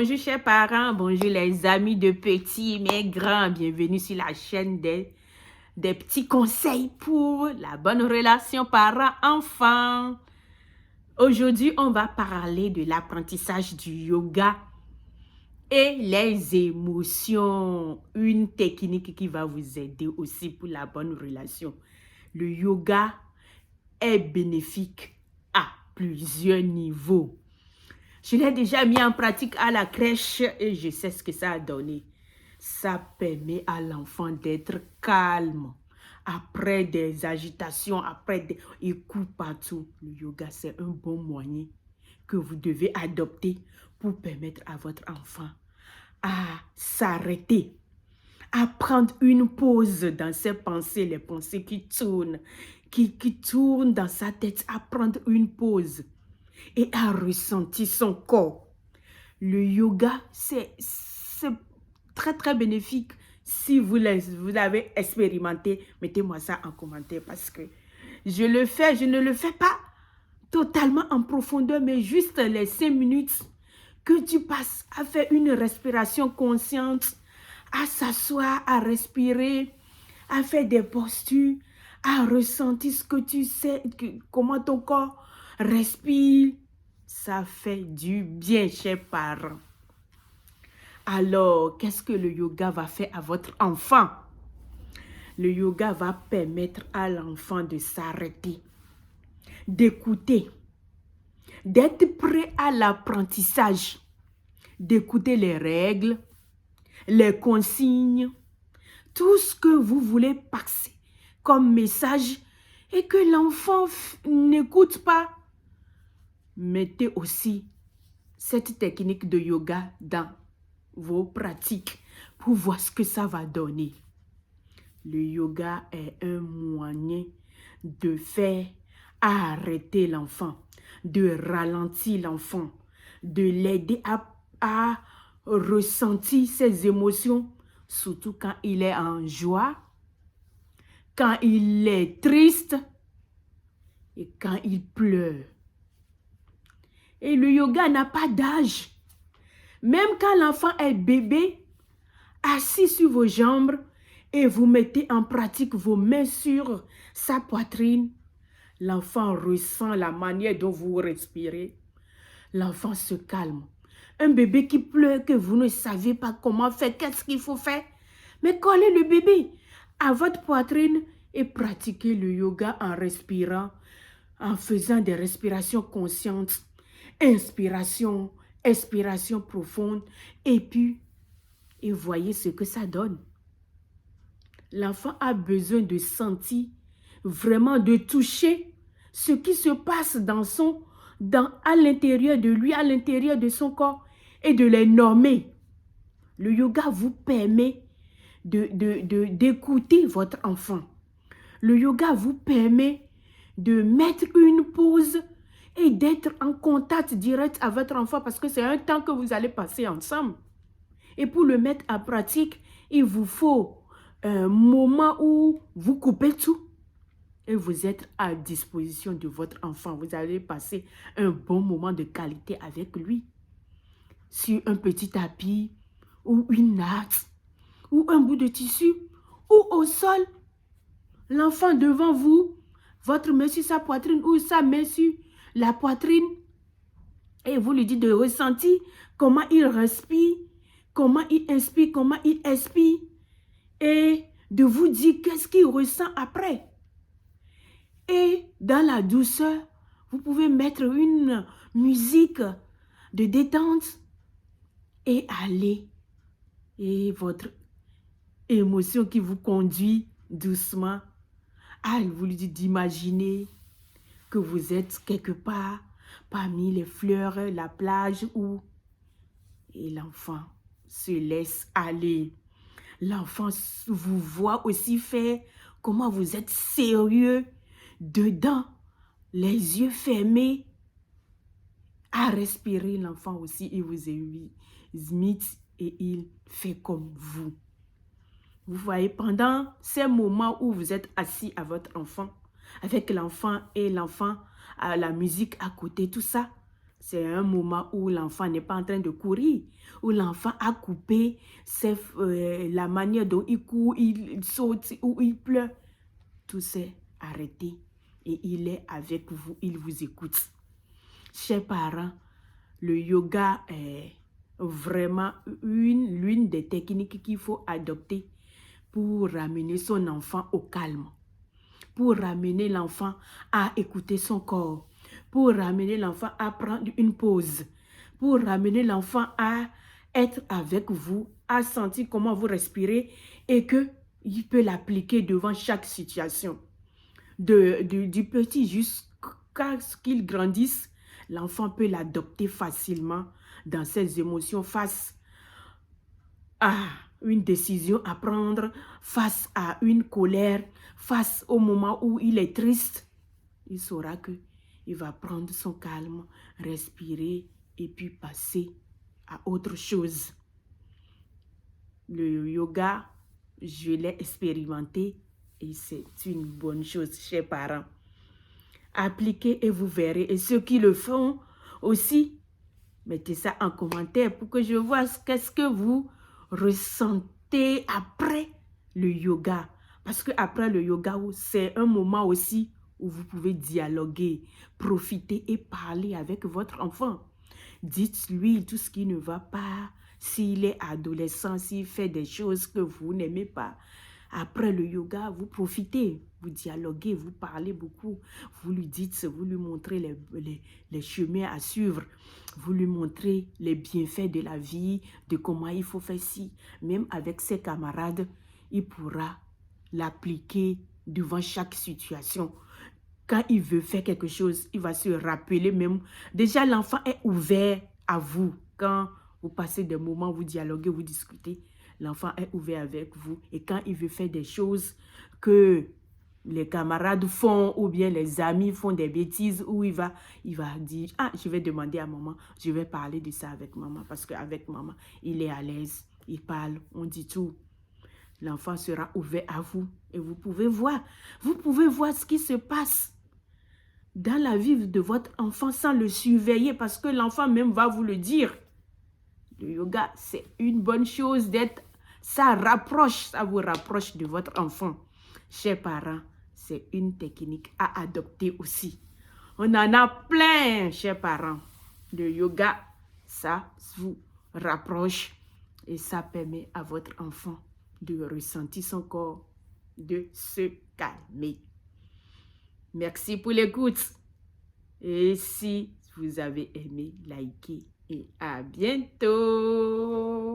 Bonjour chers parents, bonjour les amis de petits mais grands, bienvenue sur la chaîne des petits conseils pour la bonne relation parent-enfant. Aujourd'hui, on va parler de l'apprentissage du yoga et les émotions. Une technique qui va vous aider aussi pour la bonne relation. Le yoga est bénéfique à plusieurs niveaux. Je l'ai déjà mis en pratique à la crèche et je sais ce que ça a donné. Ça permet à l'enfant d'être calme. Après des agitations, il court partout. Le yoga, c'est un bon moyen que vous devez adopter pour permettre à votre enfant à s'arrêter, à prendre une pause dans ses pensées, les pensées qui tournent dans sa tête, à prendre une pause et à ressentir son corps. Le yoga, c'est très très bénéfique. Si vous l'avez expérimenté, mettez-moi ça en commentaire parce que je ne le fais pas totalement en profondeur, mais juste les 5 minutes que tu passes à faire une respiration consciente, à s'asseoir, à respirer, à faire des postures, à ressentir ce que tu sais, comment ton corps respire. Ça fait du bien, chers parents. Alors, qu'est-ce que le yoga va faire à votre enfant? Le yoga va permettre à l'enfant de s'arrêter, d'écouter, d'être prêt à l'apprentissage, d'écouter les règles, les consignes, tout ce que vous voulez passer comme message et que l'enfant n'écoute pas. Mettez aussi cette technique de yoga dans vos pratiques pour voir ce que ça va donner. Le yoga est un moyen de faire arrêter l'enfant, de ralentir l'enfant, de l'aider à ressentir ses émotions, surtout quand il est en joie, quand il est triste et quand il pleure. Et le yoga n'a pas d'âge. Même quand l'enfant est bébé, assis sur vos jambes et vous mettez en pratique vos mains sur sa poitrine, l'enfant ressent la manière dont vous respirez. L'enfant se calme. Un bébé qui pleure, que vous ne savez pas comment faire, qu'est-ce qu'il faut faire? Mais collez le bébé à votre poitrine et pratiquez le yoga en respirant, en faisant des respirations conscientes. Inspiration, expiration profonde et puis, et voyez ce que ça donne. L'enfant a besoin de sentir, vraiment de toucher ce qui se passe à l'intérieur de lui, à l'intérieur de son corps et de les nommer. Le yoga vous permet d'écouter votre enfant. Le yoga vous permet de mettre une pause et d'être en contact direct avec votre enfant parce que c'est un temps que vous allez passer ensemble. Et pour le mettre en pratique, il vous faut un moment où vous coupez tout et vous êtes à disposition de votre enfant. Vous allez passer un bon moment de qualité avec lui sur un petit tapis ou une natte ou un bout de tissu ou au sol. L'enfant devant vous, votre main sur sa poitrine ou sa main sur la poitrine et vous lui dites de ressentir comment il respire, comment il inspire, comment il expire et de vous dire qu'est-ce qu'il ressent après. Et dans la douceur, vous pouvez mettre une musique de détente et aller. Et votre émotion qui vous conduit doucement à vous lui dire d'imaginer que vous êtes quelque part parmi les fleurs, la plage et l'enfant se laisse aller. L'enfant vous voit aussi faire comment vous êtes sérieux dedans, les yeux fermés, à respirer. L'enfant aussi, il vous imite et il fait comme vous. Vous voyez, pendant ces moments où vous êtes assis à votre enfant, avec l'enfant et l'enfant, à la musique à côté, tout ça, c'est un moment où l'enfant n'est pas en train de courir, où l'enfant a coupé la manière dont il court, il saute, ou il pleure. Tout s'est arrêté et il est avec vous, il vous écoute. Chers parents, le yoga est vraiment l'une des techniques qu'il faut adopter pour ramener son enfant au calme, pour ramener l'enfant à écouter son corps, pour ramener l'enfant à prendre une pause, pour ramener l'enfant à être avec vous, à sentir comment vous respirez et qu'il peut l'appliquer devant chaque situation. Du petit jusqu'à ce qu'il grandisse, l'enfant peut l'adopter facilement dans ses émotions face à une décision à prendre, face à une colère, face au moment où il est triste. Il saura qu'il va prendre son calme, respirer et puis passer à autre chose. Le yoga, je l'ai expérimenté et c'est une bonne chose, chers parents. Appliquez et vous verrez. Et ceux qui le font aussi, mettez ça en commentaire pour que je vois qu'est-ce que vous ressentez après le yoga. Parce que après le yoga, c'est un moment aussi où vous pouvez dialoguer, profiter et parler avec votre enfant. Dites-lui tout ce qui ne va pas, s'il est adolescent, s'il fait des choses que vous n'aimez pas. Après le yoga, vous profitez, vous dialoguez, vous parlez beaucoup, vous lui dites, vous lui montrez les chemins à suivre, vous lui montrez les bienfaits de la vie, de comment il faut faire ci. Même avec ses camarades, il pourra l'appliquer devant chaque situation. Quand il veut faire quelque chose, il va se rappeler même. Déjà, l'enfant est ouvert à vous. Quand vous passez des moments, vous dialoguez, vous discutez, l'enfant est ouvert avec vous. Et quand il veut faire des choses que les camarades font ou bien les amis font des bêtises, où il va dire, ah, je vais demander à maman, je vais parler de ça avec maman parce qu'avec maman, il est à l'aise, il parle, on dit tout. L'enfant sera ouvert à vous et vous pouvez voir ce qui se passe dans la vie de votre enfant sans le surveiller parce que l'enfant même va vous le dire. Le yoga, c'est une bonne chose d'être, ça vous rapproche de votre enfant. Chers parents, c'est une technique à adopter aussi. On en a plein, chers parents. Le yoga, ça vous rapproche et ça permet à votre enfant de ressentir son corps, de se calmer. Merci pour l'écoute. Et si vous avez aimé, likez et à bientôt.